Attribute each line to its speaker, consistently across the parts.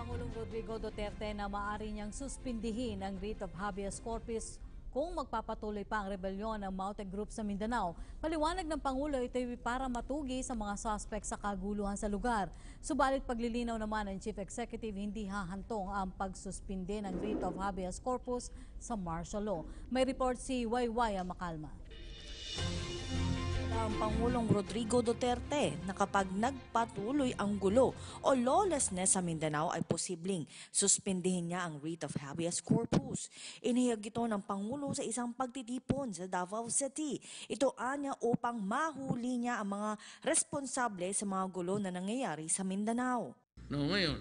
Speaker 1: Pangulong Rodrigo Duterte na maaari niyang suspindihin ang writ of habeas corpus kung magpapatuloy pa ang rebelyon ng Maute Group sa Mindanao. Paliwanag ng Pangulo, ito ay para matugi sa mga suspect sa kaguluhan sa lugar. Subalit paglilinaw naman ng Chief Executive, hindi hahantong ang pagsuspinde ng writ of habeas corpus sa martial law. May report si Waywaya Makalma.
Speaker 2: Ang Pangulong Rodrigo Duterte na kapag nagpatuloy ang gulo o lawlessness sa Mindanao ay posibleng suspindihin niya ang writ of habeas corpus. Inihayag ito ng Pangulo sa isang pagtitipon sa Davao City. Ito anya upang mahuli niya ang mga responsable sa mga gulo na nangyayari sa Mindanao.
Speaker 3: No, ngayon,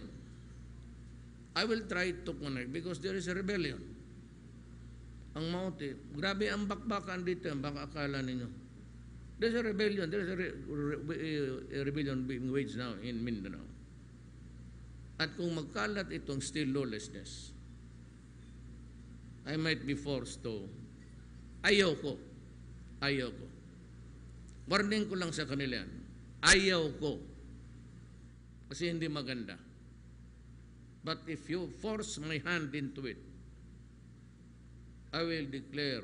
Speaker 3: I will try to connect because there is a rebellion. Ang Maute, grabe ang bakbakan dito, baka akala ninyo. There's a rebellion. There's a rebellion being waged now in Mindanao. At kung magkalat itong still lawlessness, I might be forced to, ayaw ko. Warning ko lang sa kanila yan. Ayaw ko. Kasi hindi maganda. But if you force my hand into it, I will declare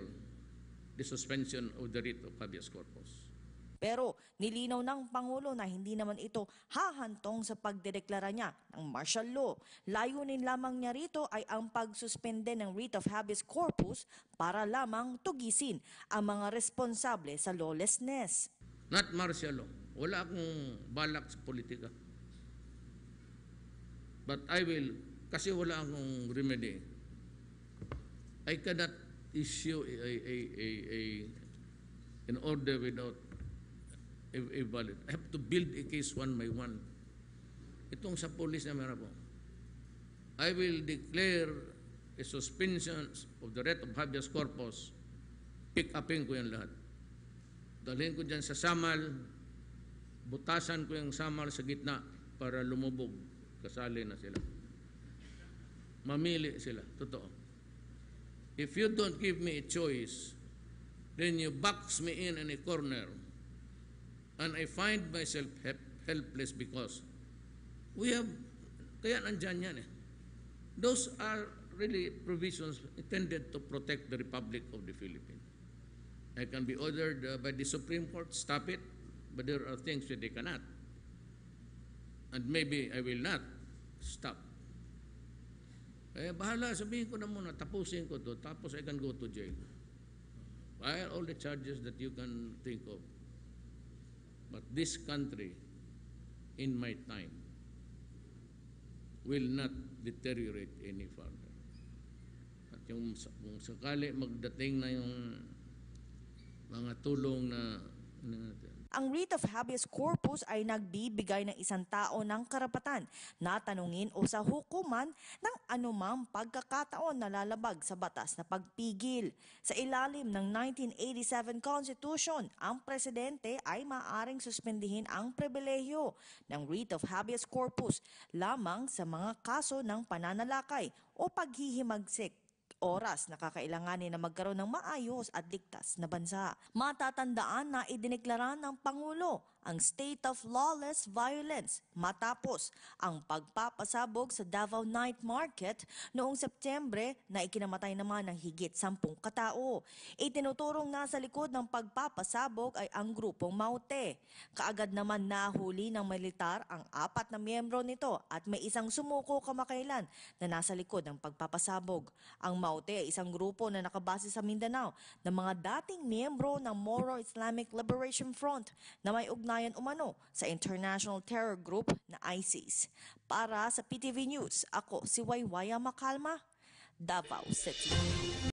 Speaker 3: the suspension of the writ of habeas corpus.
Speaker 2: Pero nilinaw ng Pangulo na hindi naman ito hahantong sa pagdedeklara niya ng martial law. Layunin lamang niya rito ay ang pagsuspende ng writ of habeas corpus para lamang tugisin ang mga responsable sa lawlessness.
Speaker 3: Not martial law. Wala akong balak sa politika. But I will, kasi wala akong remedy. I cannot issue an order without a valid. I have to build a case one by one. Itong sa police na meron po. I will declare a suspension of the writ of habeas corpus. Pick upin ko yan lahat. Dalhin ko dyan sa samal, butasan ko yung samal sa gitna para lumubog. Kasali na sila. Mamili sila. Totoo. If you don't give me a choice, then you box me in a corner and I find myself helpless because we have, kaya nandyan yan eh. Those are really provisions intended to protect the Republic of the Philippines. I can be ordered by the Supreme Court, stop it, but there are things that they cannot. And maybe I will not stop. Kaya bahala, sabihin ko na muna, tapusin ko to, tapos I can go to jail. File all the charges that you can think of. But this country, in my time, will not deteriorate any further. At kung sakali magdating na yung mga tulong na
Speaker 2: ang writ of habeas corpus ay nagbibigay ng isang tao ng karapatan na tanungin o sa hukuman ng anumang pagkakataon na lalabag sa batas na pagpigil. Sa ilalim ng 1987 Constitution, ang presidente ay maaaring suspendihin ang pribilehyo ng writ of habeas corpus lamang sa mga kaso ng pananalakay o paghihimagsik, oras na kakailanganin na magkaroon ng maayos at ligtas na bansa. Matatandaan na idineklara ng Pangulo ang state of lawless violence matapos ang pagpapasabog sa Davao Night Market noong Setyembre na ikinamatay naman ng higit 10 katao. Itinuturong nasa likod ng pagpapasabog ay ang grupong Maute. Kaagad naman nahuli ng militar ang 4 na miyembro nito at may isang sumuko kamakailan na nasa likod ng pagpapasabog. Ang Maute ay isang grupo na nakabase sa Mindanao ng mga dating miyembro ng Moro Islamic Liberation Front na may ugnayan umano sa international terror group na ISIS. Para sa PTV News, ako si Waywaya Makalma, Davao City.